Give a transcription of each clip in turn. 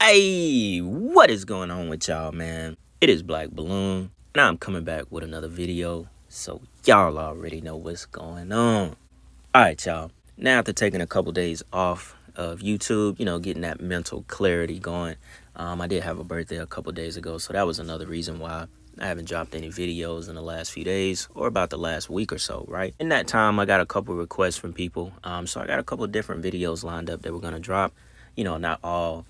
Hey, what is going on with y'all, man? It is Black Balloon, and I'm coming back with another video, so y'all already know what's going on. Alright, y'all. Now, after taking a couple days off of YouTube, getting that mental clarity going, I did have a birthday a couple days ago, so that was another reason why I haven't dropped any videos in the last few days, or about the last week or so, right? In that time, I got a couple requests from people, so I got a couple different videos lined up that we're going to drop. Not all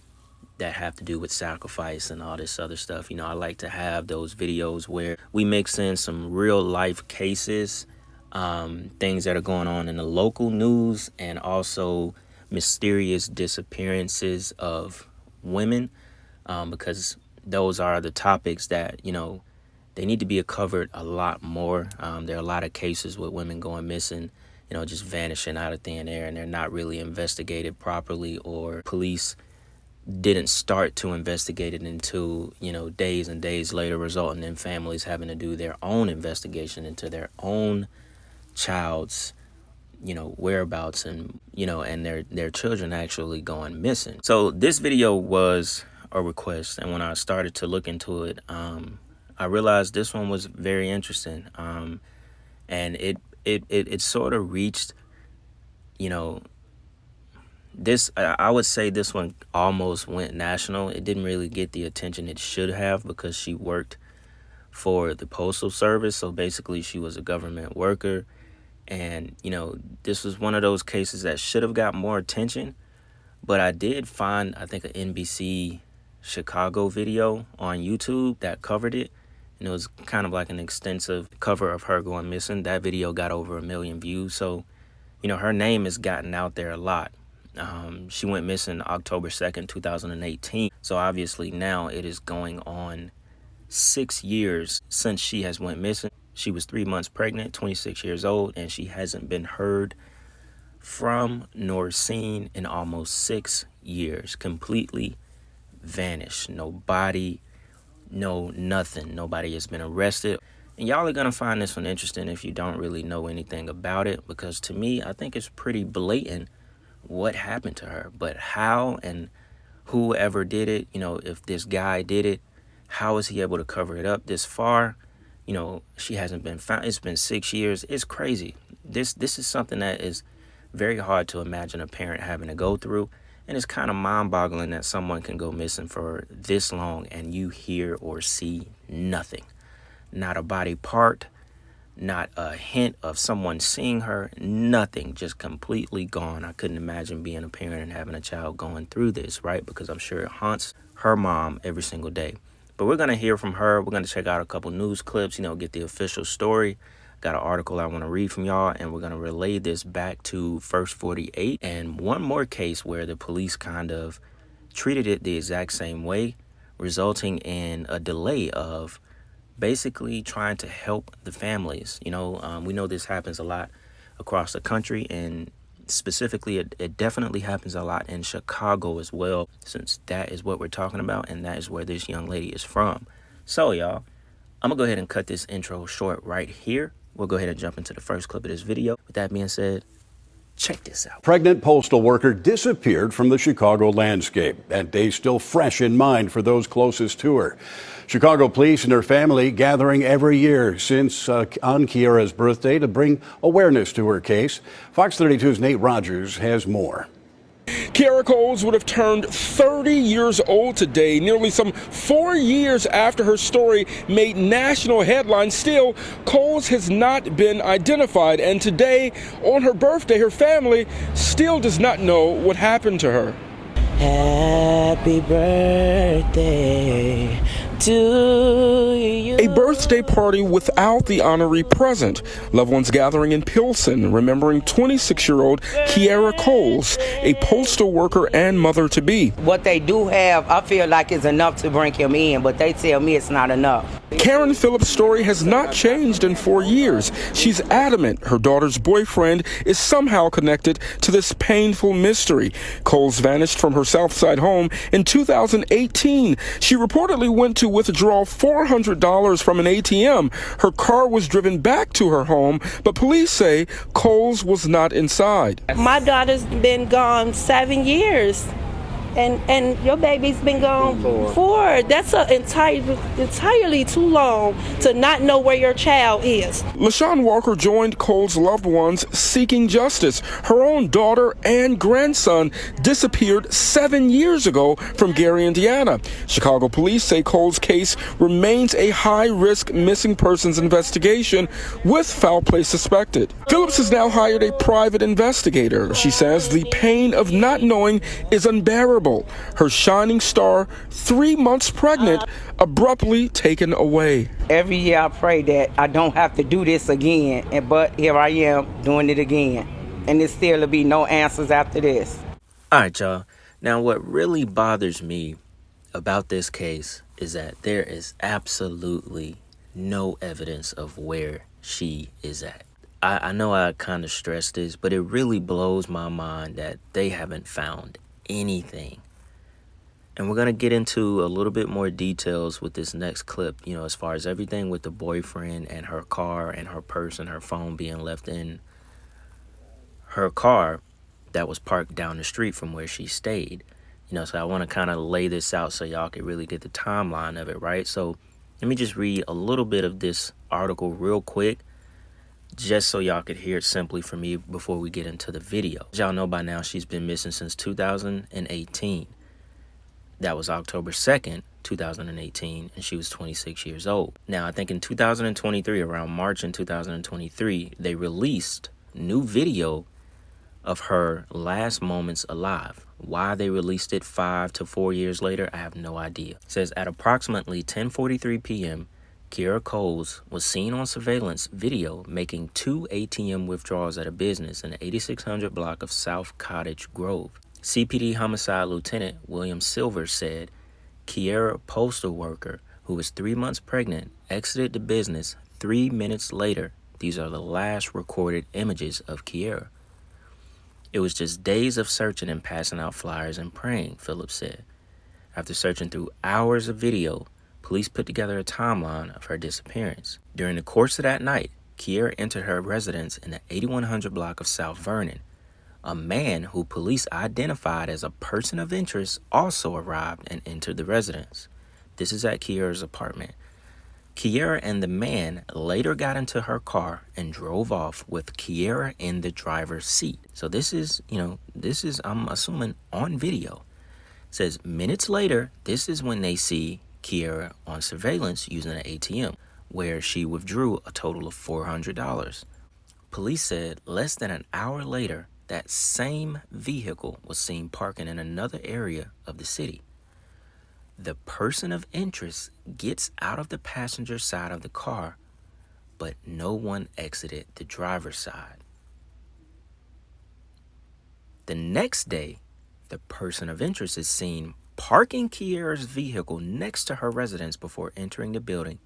that have to do with sacrifice and all this other stuff. I like to have those videos where we mix in some real life cases, things that are going on in the local news, and also mysterious disappearances of women, because those are the topics that, they need to be covered a lot more. There are a lot of cases with women going missing, just vanishing out of thin air, and they're not really investigated properly, or police didn't start to investigate it until, days and days later, resulting in families having to do their own investigation into their own child's, whereabouts, and, and their children actually going missing. So this video was a request, and when I started to look into it, I realized this one was very interesting. And it sort of reached, I would say this one almost went national. It didn't really get the attention it should have, because she worked for the Postal Service. So basically she was a government worker. And, this was one of those cases that should have got more attention. But I did find, I think, an NBC Chicago video on YouTube that covered it. And it was kind of like an extensive cover of her going missing. That video got over 1 million views. So, her name has gotten out there a lot. She went missing October 2nd, 2018. So obviously now it is going on 6 years since she has went missing. She was 3 months pregnant, 26 years old, and she hasn't been heard from nor seen in almost 6 years. Completely vanished. No body, no nothing. Nobody has been arrested. And y'all are going to find this one interesting if you don't really know anything about it, because to me, I think it's pretty blatant what happened to her. But how and whoever did it, if this guy did it, how is he able to cover it up this far? She hasn't been found. It's been 6 years. It's crazy. This is something that is very hard to imagine a parent having to go through. And it's kind of mind-boggling that someone can go missing for this long and you hear or see nothing. Not a body part, not a hint of someone seeing her, nothing, just completely gone. I couldn't imagine being a parent and having a child going through this, right? Because I'm sure it haunts her mom every single day. But we're going to hear from her. We're going to check out a couple news clips, get the official story. Got an article I want to read from y'all, and we're going to relay this back to First 48 and one more case where the police kind of treated it the exact same way, resulting in a delay of basically trying to help the families. We know this happens a lot across the country, and specifically it definitely happens a lot in Chicago as well, since that is what we're talking about, and that is where this young lady is from. So y'all, I'm gonna go ahead and cut this intro short right here. We'll go ahead and jump into the first clip of this video. With that being said, check this out. Pregnant postal worker disappeared from the Chicago landscape. That day still fresh in mind for those closest to her. Chicago police and her family gathering every year since on Kierra's birthday to bring awareness to her case. Fox 32's Nate Rogers has more. Kierra Coles would have turned 30 years old today, nearly some 4 years after her story made national headlines. Still, Coles has not been identified, and today, on her birthday, her family still does not know what happened to her. Happy birthday to you. A birthday party without the honoree present. Loved ones gathering in Pilsen, remembering 26-year-old Kierra Coles, a postal worker and mother-to-be. What they do have, I feel like is enough to bring him in, but they tell me it's not enough. Karen Phillips' story has not changed in 4 years. She's adamant her daughter's boyfriend is somehow connected to this painful mystery. Coles vanished from her Southside home in 2018. She reportedly went to withdraw $400 from an ATM. Her car was driven back to her home, but police say Coles was not inside. My daughter's been gone 7 years. And your baby's been gone for that's entirely too long to not know where your child is. LaShawn Walker joined Cole's loved ones seeking justice. Her own daughter and grandson disappeared 7 years ago from Gary, Indiana. Chicago police say Cole's case remains a high-risk missing persons investigation with foul play suspected. Phillips has now hired a private investigator. She says the pain of not knowing is unbearable. Her shining star, 3 months pregnant, abruptly taken away. Every year I pray that I don't have to do this again, but here I am doing it again. And there still will be no answers after this. All right, y'all. Now, what really bothers me about this case is that there is absolutely no evidence of where she is at. I know I kind of stressed this, but it really blows my mind that they haven't found anything. And we're going to get into a little bit more details with this next clip, as far as everything with the boyfriend and her car and her purse and her phone being left in her car that was parked down the street from where she stayed. So I want to kind of lay this out so y'all can really get the timeline of it, right? So let me just read a little bit of this article real quick, just so y'all could hear it simply from me before we get into the video. As y'all know by now, she's been missing since 2018. That was October 2nd, 2018, and she was 26 years old. Now, I think in 2023, around March in 2023, they released new video of her last moments alive. Why they released it 5 to 4 years later, I have no idea. It says, at approximately 10:43 p.m., Kierra Coles was seen on surveillance video making 2 ATM withdrawals at a business in the 8600 block of South Cottage Grove. CPD Homicide Lieutenant William Silver said Kierra, postal worker who was 3 months pregnant, exited the business 3 minutes later. These are the last recorded images of Kierra. It was just days of searching and passing out flyers and praying, Phillips said. After searching through hours of video, police put together a timeline of her disappearance. During the course of that night, Kierra entered her residence in the 8100 block of South Vernon. A man who police identified as a person of interest also arrived and entered the residence. This is at Kierra's apartment. Kierra and the man later got into her car and drove off with Kierra in the driver's seat. So this is, I'm assuming, on video. It says minutes later, this is when they see Kierra on surveillance using an ATM, where she withdrew a total of $400. Police said less than an hour later, that same vehicle was seen parking in another area of the city. The person of interest gets out of the passenger side of the car, but no one exited the driver's side. The next day, the person of interest is seen parking Kierra's vehicle next to her residence before entering the building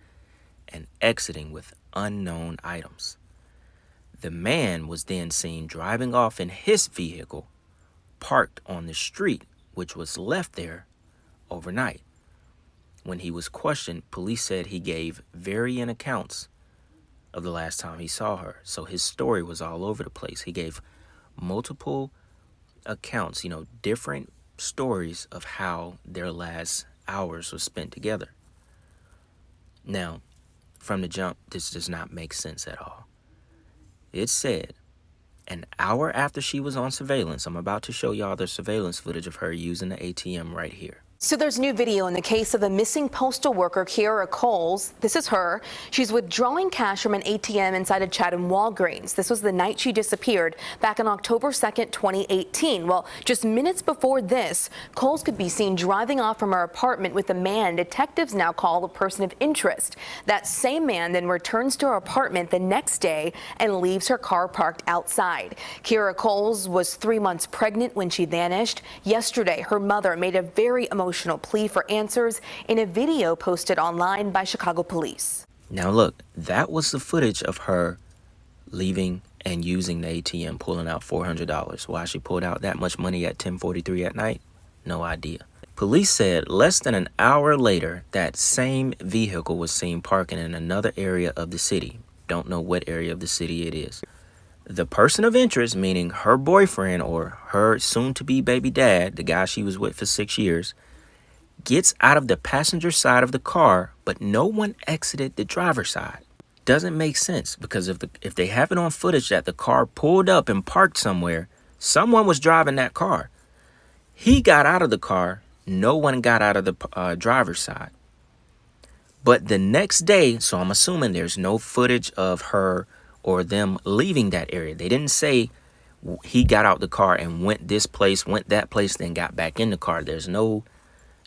and exiting with unknown items. The man was then seen driving off in his vehicle, parked on the street, which was left there overnight. When he was questioned, police said he gave varying accounts of the last time he saw her. So his story was all over the place. He gave multiple accounts, different stories of how their last hours were spent together. Now, from the jump, this does not make sense at all. It said an hour after she was on surveillance, I'm about to show y'all the surveillance footage of her using the ATM right here. So there's new video in the case of a missing postal worker, Kierra Coles. This is her. She's withdrawing cash from an ATM inside a Chatham Walgreens. This was the night she disappeared back on October 2nd, 2018. Well, just minutes before this, Coles could be seen driving off from her apartment with a man detectives now call a person of interest. That same man then returns to her apartment the next day and leaves her car parked outside. Kierra Coles was 3 months pregnant when she vanished. Yesterday, her mother made a very emotional plea for answers in a video posted online by Chicago police. Now look, that was the footage of her leaving and using the ATM, pulling out $400. Why she pulled out that much money at 10:43 at night? No idea. Police said less than an hour later, that same vehicle was seen parking in another area of the city. Don't know what area of the city it is. The person of interest, meaning her boyfriend or her soon-to-be baby dad, the guy she was with for 6 years, gets out of the passenger side of the car, but no one exited the driver's side. Doesn't make sense, because if they have it on footage that the car pulled up and parked somewhere, someone was driving that car. He got out of the car. No one got out of the driver's side. But the next day, so I'm assuming there's no footage of her or them leaving that area. They didn't say he got out the car and went this place, went that place, then got back in the car. There's no,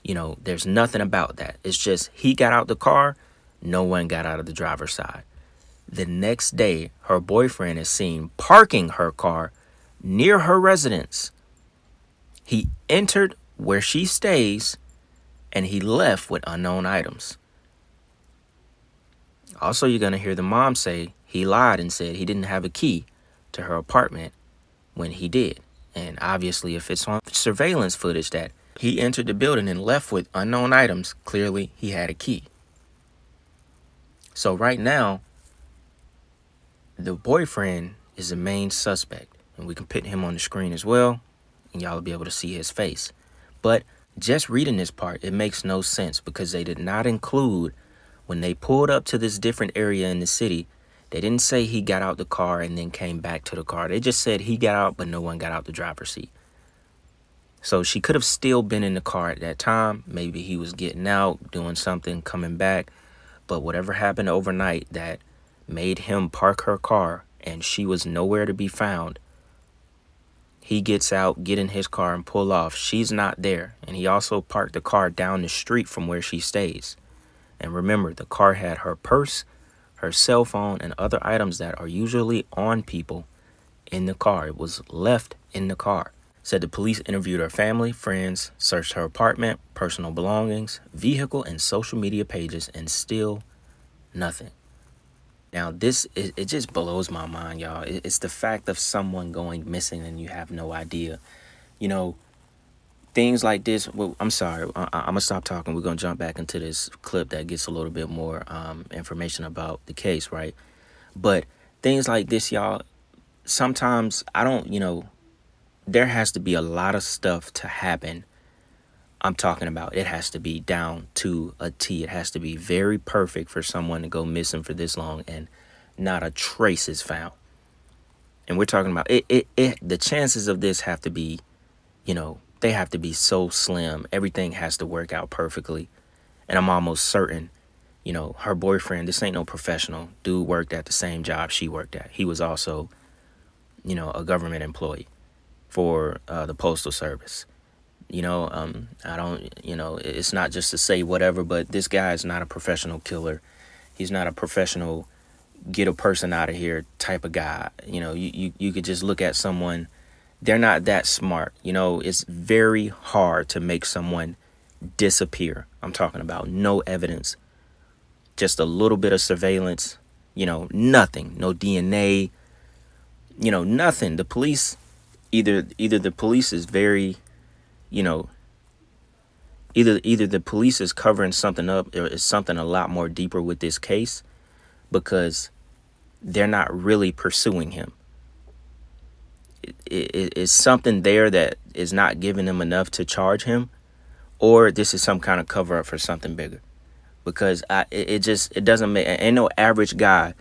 there's nothing about that. It's just he got out the car. No one got out of the driver's side. The next day, her boyfriend is seen parking her car near her residence. He entered where she stays, and he left with unknown items. Also, you're going to hear the mom say he lied and said he didn't have a key to her apartment when he did. And obviously, if it's on surveillance footage that he entered the building and left with unknown items, clearly he had a key. So right now, the boyfriend is the main suspect. And we can put him on the screen as well, and y'all will be able to see his face. But just reading this part, it makes no sense, because they did not include, when they pulled up to this different area in the city, they didn't say he got out the car and then came back to the car. They just said he got out, but no one got out the driver's seat. So she could have still been in the car at that time. Maybe he was getting out, doing something, coming back. But whatever happened overnight that made him park her car and she was nowhere to be found, he gets out, get in his car and pull off. She's not there. And he also parked the car down the street from where she stays. And remember, the car had her purse, her cell phone, and other items that are usually on people in the car. It was left in the car. Said the police interviewed her family, friends, searched her apartment, personal belongings, vehicle, and social media pages, and still nothing. Now, it just blows my mind, y'all. It's the fact of someone going missing and you have no idea. Things like this. Well, I'm sorry. I'm going to stop talking. We're going to jump back into this clip that gets a little bit more information about the case, right? But things like this, y'all, sometimes there has to be a lot of stuff to happen. I'm talking about it has to be down to a T. It has to be very perfect for someone to go missing for this long and not a trace is found. And we're talking about the chances of this have to be, they have to be so slim. Everything has to work out perfectly. And I'm almost certain, her boyfriend, this ain't no professional. Dude worked at the same job she worked at. He was also, a government employee for the Postal Service. It's not just to say whatever, but this guy is not a professional killer. He's not a professional get a person out of here type of guy. You could just look at someone. They're not that smart. It's very hard to make someone disappear. I'm talking about no evidence, just a little bit of surveillance, nothing, no DNA, nothing. The police, either the police is very, either the police is covering something up or is something a lot more deeper with this case, because they're not really pursuing him. It's something there that is not giving them enough to charge him, or this is some kind of cover up for something bigger, because it doesn't make, ain't no average guy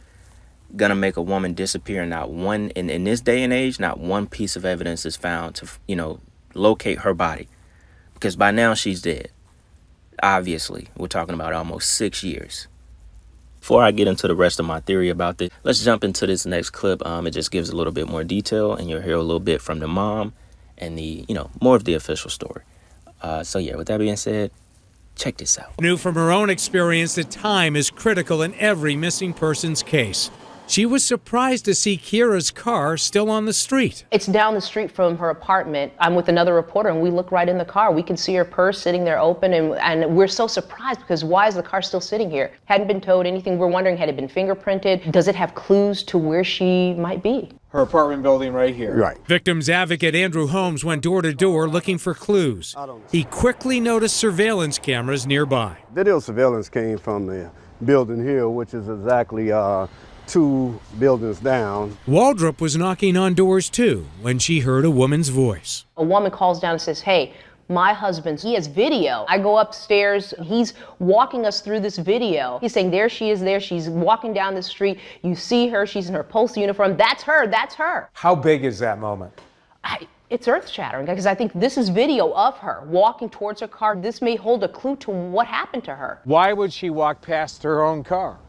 gonna make a woman disappear. Not one in this day and age, not one piece of evidence is found to locate her body, because by now she's dead. Obviously, we're talking about almost 6 years. Before I get into the rest of my theory about this, let's jump into this next clip. It just gives a little bit more detail, and you'll hear a little bit from the mom and the, more of the official story. So yeah, with that being said, check this out. Knew from her own experience that time is critical in every missing persons case. She was surprised to see Kierra's car still on the street. It's down the street from her apartment. I'm with another reporter, and we look right in the car. We can see her purse sitting there open, and we're so surprised because why is the car still sitting here? Hadn't been towed, anything. We're wondering, had it been fingerprinted? Does it have clues to where she might be? Her apartment building right here. Right. Victims advocate Andrew Holmes went door to door looking for clues. He quickly noticed surveillance cameras nearby. Video surveillance came from the building here, which is exactly 2 buildings down. Waldrop was knocking on doors too when she heard a woman's voice. A woman calls down and says, hey, my husband, he has video. I go upstairs, he's walking us through this video. He's saying, there she is there, she's walking down the street. You see her, she's in her postal uniform. That's her, that's her. How big is that moment? It's earth-shattering because I think this is video of her walking towards her car. This may hold a clue to what happened to her. Why would she walk past her own car?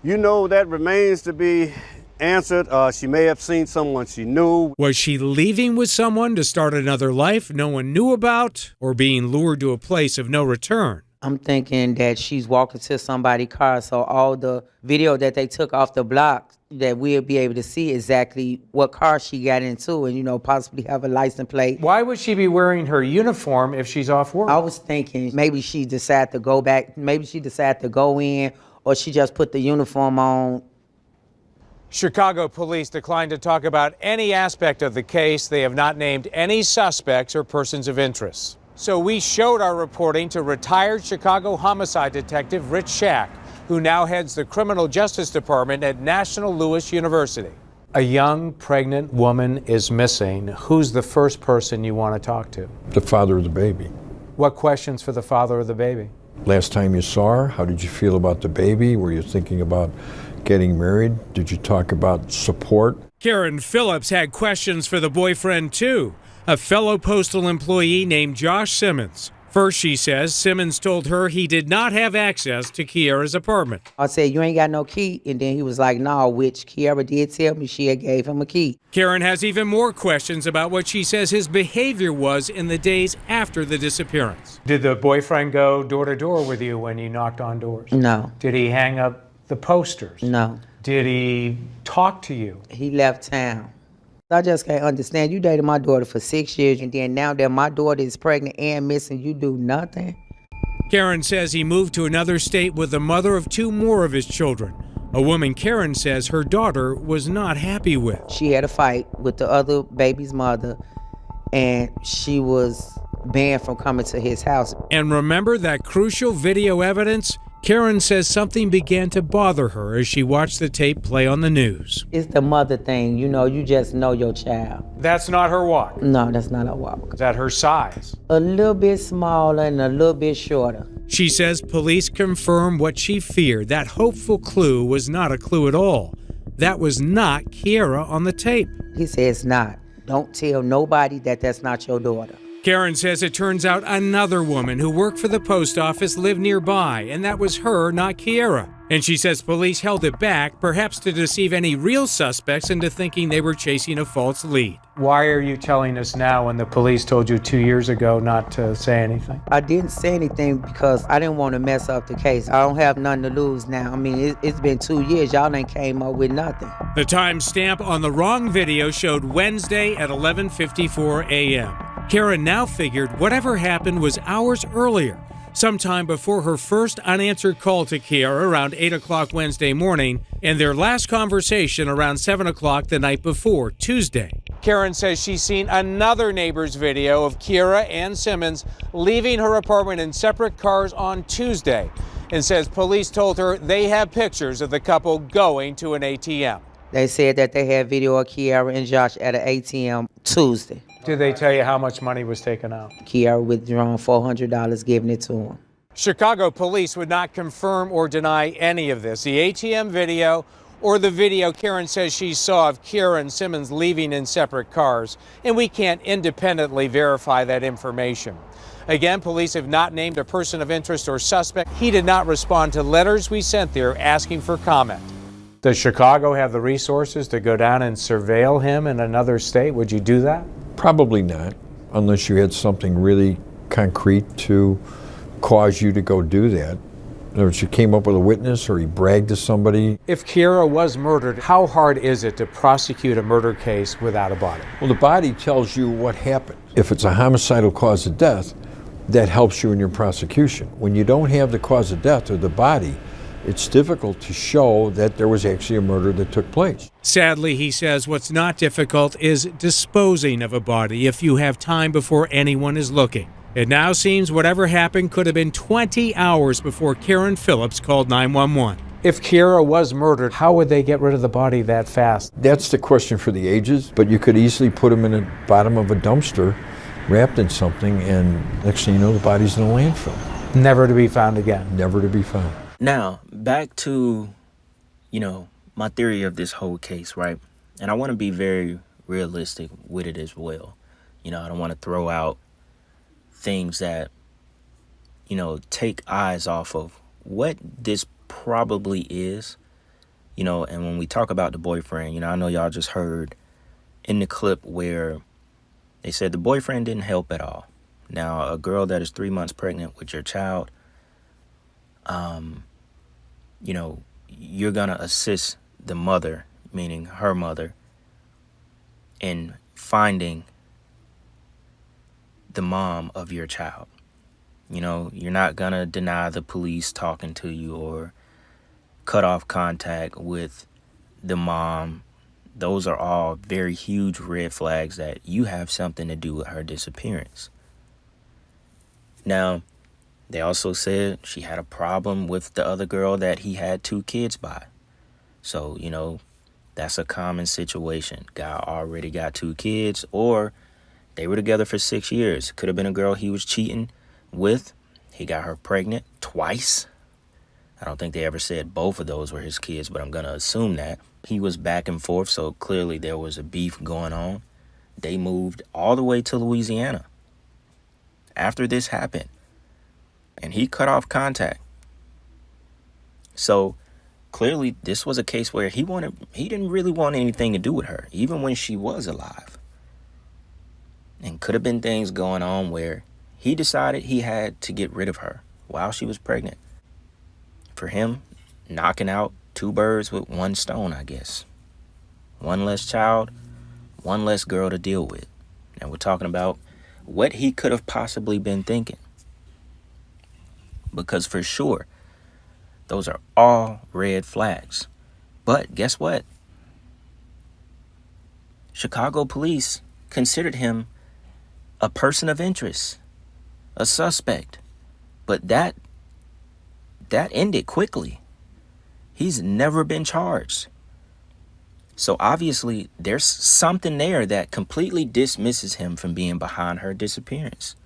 You know, that remains to be answered. She may have seen someone she knew. Was she leaving with someone to start another life no one knew about, or being lured to a place of no return? I'm thinking that she's walking to somebody's car, so all the video that they took off the block, that we'll be able to see exactly what car she got into and, you know, possibly have a license plate. Why would she be wearing her uniform if she's off work? I was thinking maybe she decided to go back, maybe she decided to go in, or she just put the uniform on. Chicago police declined to talk about any aspect of the case. They have not named any suspects or persons of interest. So we showed our reporting to retired Chicago homicide detective Rich Shack, who now heads the Criminal Justice Department at National Louis University. A young pregnant woman is missing. Who's the first person you want to talk to? The father of the baby. What questions for the father of the baby? Last time you saw her, how did you feel about the baby? Were you thinking about getting married? Did you talk about support? Karen Phillips had questions for the boyfriend too, a fellow postal employee named Josh Simmons. First, she says, Simmons told her he did not have access to Kierra's apartment. I said, you ain't got no key? And then he was like, no, which Kierra did tell me she had gave him a key. Karen has even more questions about what she says his behavior was in the days after the disappearance. Did the boyfriend go door to door with you when you knocked on doors? No. Did he hang up the posters? No. Did he talk to you? He left town. I just can't understand. You dated my daughter for 6 years, and then now that my daughter is pregnant and missing, you do nothing? Karen says he moved to another state with the mother of 2 more of his children, a woman Karen says her daughter was not happy with. She had a fight with the other baby's mother, and she was banned from coming to his house. And remember that crucial video evidence? Karen says something began to bother her as she watched the tape play on the news. It's the mother thing, you know, you just know your child. That's not her walk? No, that's not her walk. Is that her size? A little bit smaller and a little bit shorter. She says police confirm what she feared. That hopeful clue was not a clue at all. That was not Kierra on the tape. He says not. Don't tell nobody that that's not your daughter. Karen says it turns out another woman who worked for the post office lived nearby, and that was her, not Kierra. And she says police held it back, perhaps to deceive any real suspects into thinking they were chasing a false lead. Why are you telling us now when the police told you 2 years ago not to say anything? I didn't say anything because I didn't want to mess up the case. I don't have nothing to lose now. I mean, it's been 2 years. Y'all ain't came up with nothing. The timestamp on the wrong video showed Wednesday at 11:54 a.m. Karen now figured whatever happened was hours earlier, sometime before her first unanswered call to Kierra around 8 o'clock Wednesday morning and their last conversation around 7 o'clock the night before, Tuesday. Karen says she's seen another neighbor's video of Kierra and Simmons leaving her apartment in separate cars on Tuesday and says police told her they have pictures of the couple going to an ATM. They said that they had video of Kierra and Josh at an ATM Tuesday. Did they tell you how much money was taken out? Kierra withdrawn $400, giving it to him. Chicago police would not confirm or deny any of this. The ATM video or the video Karen says she saw of Kierra and Simmons leaving in separate cars, and we can't independently verify that information. Again, police have not named a person of interest or suspect. He did not respond to letters we sent there asking for comment. Does Chicago have the resources to go down and surveil him in another state? Would you do that? Probably not, unless you had something really concrete to cause you to go do that. In other words, you came up with a witness or he bragged to somebody. If Kierra was murdered, how hard is it to prosecute a murder case without a body? Well, the body tells you what happened. If it's a homicidal cause of death, that helps you in your prosecution. When you don't have the cause of death or the body, it's difficult to show that there was actually a murder that took place. Sadly, he says what's not difficult is disposing of a body if you have time before anyone is looking. It now seems whatever happened could have been 20 hours before Karen Phillips called 911. If Kierra was murdered, how would they get rid of the body that fast? That's the question for the ages, but you could easily put him in the bottom of a dumpster, wrapped in something, and next thing you know, the body's in a landfill. Never to be found again. Never to be found. Now, back to, my theory of this whole case, right? And I want to be very realistic with it as well. I don't want to throw out things that, take eyes off of what this probably is, and when we talk about the boyfriend, I know y'all just heard in the clip where they said the boyfriend didn't help at all. Now, a girl that is 3 months pregnant with your child, you're going to assist the mother, meaning her mother, in finding the mom of your child. You're not going to deny the police talking to you or cut off contact with the mom. Those are all very huge red flags that you have something to do with her disappearance. Now, they also said she had a problem with the other girl that he had 2 kids by. So, that's a common situation. Guy already got 2 kids, or they were together for 6 years. Could have been a girl he was cheating with. He got her pregnant twice. I don't think they ever said both of those were his kids, but I'm going to assume that. He was back and forth, so clearly there was a beef going on. They moved all the way to Louisiana after this happened, and he cut off contact. So clearly this was a case where he didn't really want anything to do with her, even when she was alive. And could have been things going on where he decided he had to get rid of her while she was pregnant. For him, knocking out 2 birds with 1 stone, I guess. 1 less child, 1 less girl to deal with. And we're talking about what he could have possibly been thinking. Because for sure, those are all red flags. But guess what? Chicago police considered him a person of interest, a suspect. But that ended quickly. He's never been charged. So obviously, there's something there that completely dismisses him from being behind her disappearance.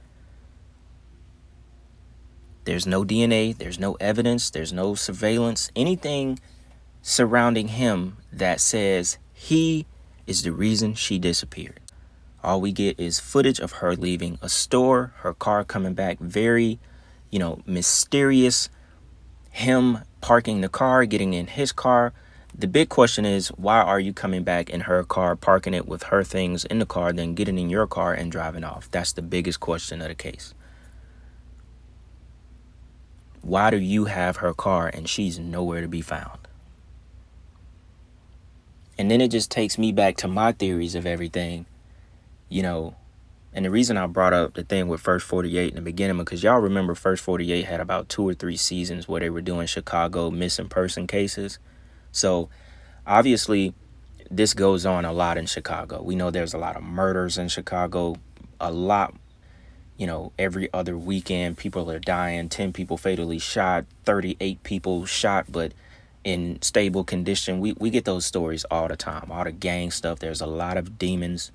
There's no DNA, there's no evidence, there's no surveillance, anything surrounding him that says he is the reason she disappeared. All we get is footage of her leaving a store, her car coming back very, mysterious, him parking the car, getting in his car. The big question is, why are you coming back in her car, parking it with her things in the car, then getting in your car and driving off? That's the biggest question of the case. Why do you have her car and she's nowhere to be found? And then it just takes me back to my theories of everything, and the reason I brought up the thing with First 48 in the beginning, because y'all remember First 48 had about 2 or 3 seasons where they were doing Chicago missing person cases. So obviously this goes on a lot in Chicago. We know there's a lot of murders in Chicago, a lot, every other weekend people are dying, 10 people fatally shot, 38 people shot, but in stable condition. We get those stories all the time, all the gang stuff. There's a lot of demons.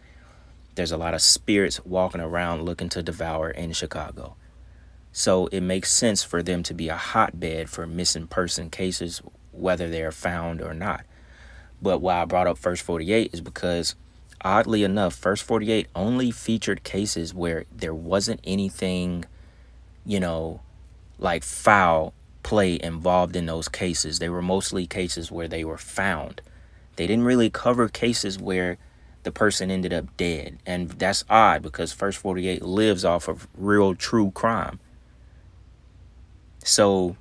There's a lot of spirits walking around looking to devour in Chicago. So it makes sense for them to be a hotbed for missing person cases, whether they're found or not. But why I brought up First 48 is because, oddly enough, First 48 only featured cases where there wasn't anything, like foul play involved in those cases. They were mostly cases where they were found. They didn't really cover cases where the person ended up dead. And that's odd because First 48 lives off of real true crime. So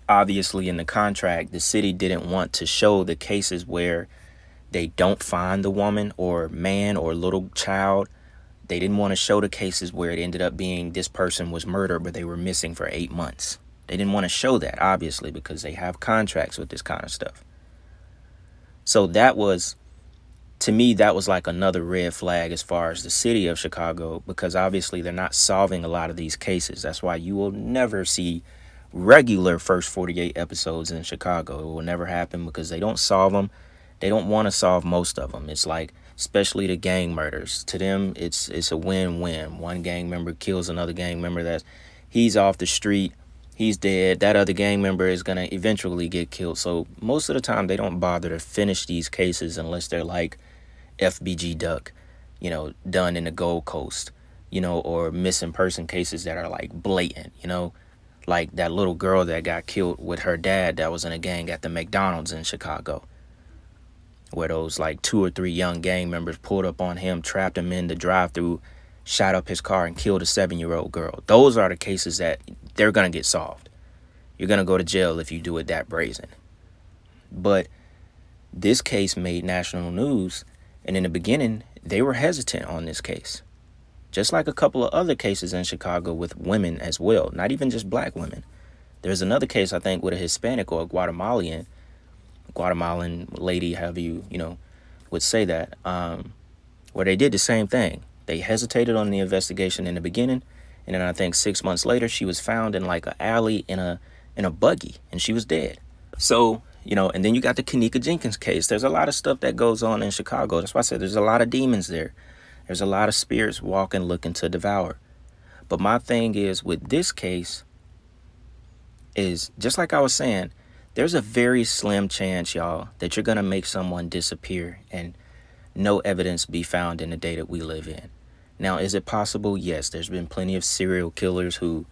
obviously in the contract, the city didn't want to show the cases where they don't find the woman or man or little child. They didn't want to show the cases where it ended up being this person was murdered, but they were missing for 8 months. They didn't want to show that, obviously, because they have contracts with this kind of stuff. So that was, to me, that was like another red flag as far as the city of Chicago, because obviously they're not solving a lot of these cases. That's why you will never see regular first 48 episodes in Chicago. It will never happen because they don't solve them. They don't want to solve most of them. It's like, especially the gang murders. To them, it's a win-win. One gang member kills another gang member. He's off the street. He's dead. That other gang member is going to eventually get killed. So most of the time, they don't bother to finish these cases unless they're like FBG Duck, done in the Gold Coast, or missing person cases that are like blatant, like that little girl that got killed with her dad that was in a gang at the McDonald's in Chicago, where those like 2 or 3 young gang members pulled up on him, trapped him in the drive-thru, shot up his car, and killed a 7-year-old girl. Those are the cases that they're going to get solved. You're going to go to jail if you do it that brazen. But this case made national news, and in the beginning, they were hesitant on this case. Just like a couple of other cases in Chicago with women as well, not even just black women. There's another case, I think, with a Hispanic or a Guatemalan lady, however you would say that, where they did the same thing. They hesitated on the investigation in the beginning, and then I think 6 months later, she was found in like an alley in a buggy, and she was dead. So, and then you got the Kanika Jenkins case. There's a lot of stuff that goes on in Chicago. That's why I said there's a lot of demons there. There's a lot of spirits walking, looking to devour. But my thing is, with this case, is just like I was saying, there's a very slim chance, y'all, that you're going to make someone disappear and no evidence be found in the day that we live in. Now, is it possible? Yes, there's been plenty of serial killers who,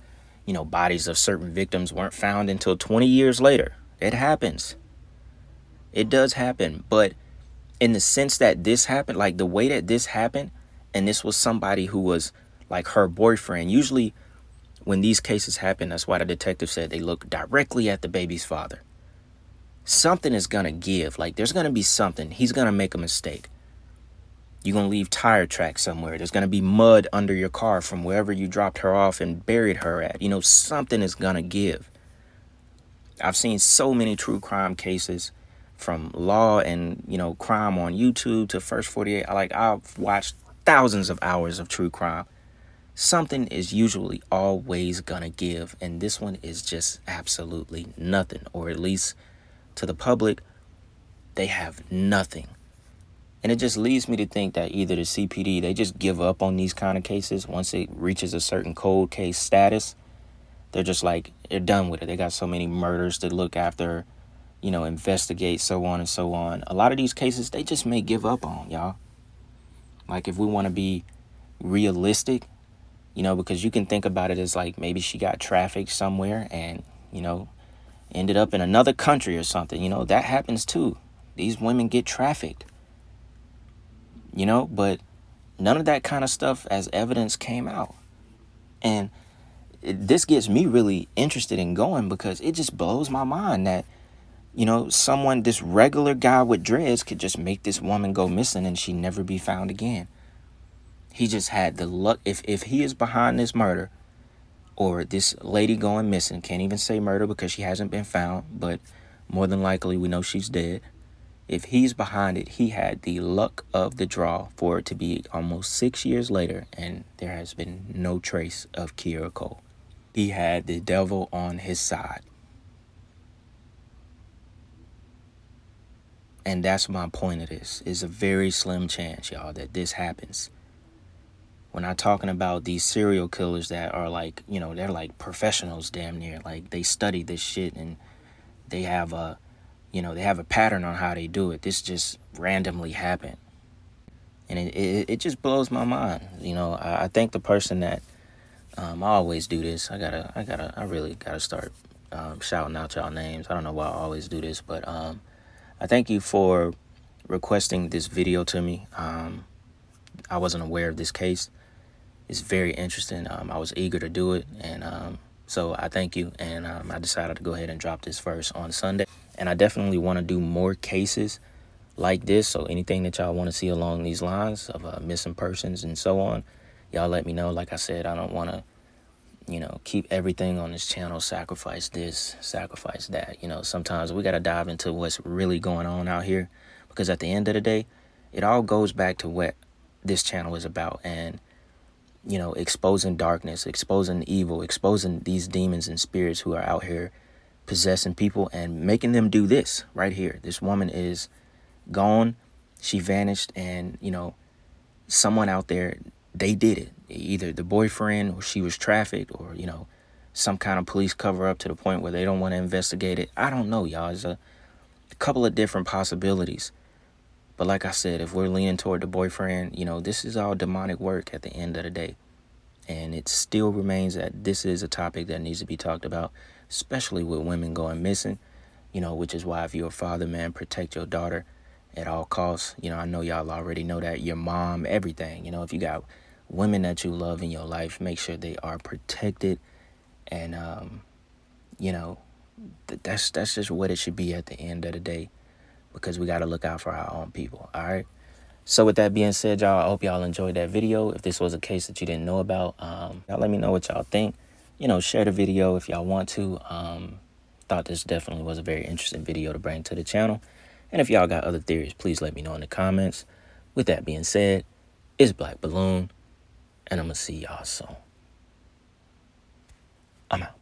bodies of certain victims weren't found until 20 years later. It happens. It does happen. But in the sense that this happened, like the way that this happened, and this was somebody who was like her boyfriend. Usually when these cases happen, that's why the detective said they look directly at the baby's father. Something is going to give. Like, there's going to be something. He's going to make a mistake. You're going to leave tire tracks somewhere. There's going to be mud under your car from wherever you dropped her off and buried her at. Something is going to give. I've seen so many true crime cases, from law and, crime on YouTube to First 48. I've watched thousands of hours of true crime. Something is usually always going to give. And this one is just absolutely nothing. Or at least to the public, they have nothing. And it just leads me to think that either the CPD, they just give up on these kind of cases once it reaches a certain cold case status. They're just like, they're done with it. They got so many murders to look after, investigate, so on and so on. A lot of these cases, they just may give up on, y'all. Like, if we want to be realistic, because you can think about it as like maybe she got trafficked somewhere and, ended up in another country or something. That happens too. These women get trafficked. But none of that kind of stuff as evidence came out. And this gets me really interested in going because it just blows my mind that, someone, this regular guy with dreads could just make this woman go missing and she never be found again. He just had the luck. If he is behind this murder or this lady going missing, can't even say murder because she hasn't been found, but more than likely we know she's dead. If he's behind it, he had the luck of the draw for it to be almost 6 years later, and there has been no trace of Kierra Cole. He had the devil on his side. And that's my point of this. It's a very slim chance, y'all, that this happens. We're not talking about these serial killers that are like, they're like professionals damn near. Like, they study this shit and they have a pattern on how they do it. This just randomly happened. And it just blows my mind. I thank the person that, I always do this. I really gotta start shouting out y'all names. I don't know why I always do this, but I thank you for requesting this video to me. I wasn't aware of this case. It's very interesting. I was eager to do it, and so I thank you. And I decided to go ahead and drop this first on Sunday. And I definitely want to do more cases like this. So anything that y'all want to see along these lines of missing persons and so on, y'all let me know. Like I said, I don't want to, keep everything on this channel, sacrifice this, sacrifice that. Sometimes we got to dive into what's really going on out here, because at the end of the day, it all goes back to what this channel is about. And, exposing darkness, exposing evil, exposing these demons and spirits who are out here possessing people and making them do this right here. This woman is gone. She vanished, and, someone out there, they did it. Either the boyfriend, or she was trafficked, or, some kind of police cover up to the point where they don't want to investigate it. I don't know, y'all. There's a couple of different possibilities. But like I said, if we're leaning toward the boyfriend, this is all demonic work at the end of the day. And it still remains that this is a topic that needs to be talked about, especially with women going missing, which is why if you're a father, man, protect your daughter at all costs. I know y'all already know that. Your mom, everything. If you got women that you love in your life, make sure they are protected. And, that's just what it should be at the end of the day, because we got to look out for our own people. All right. So with that being said, y'all, I hope y'all enjoyed that video. If this was a case that you didn't know about, y'all let me know what y'all think. Share the video if y'all want to. Thought this definitely was a very interesting video to bring to the channel. And if y'all got other theories, please let me know in the comments. With that being said, it's Black Balloon, and I'm going to see y'all soon. I'm out.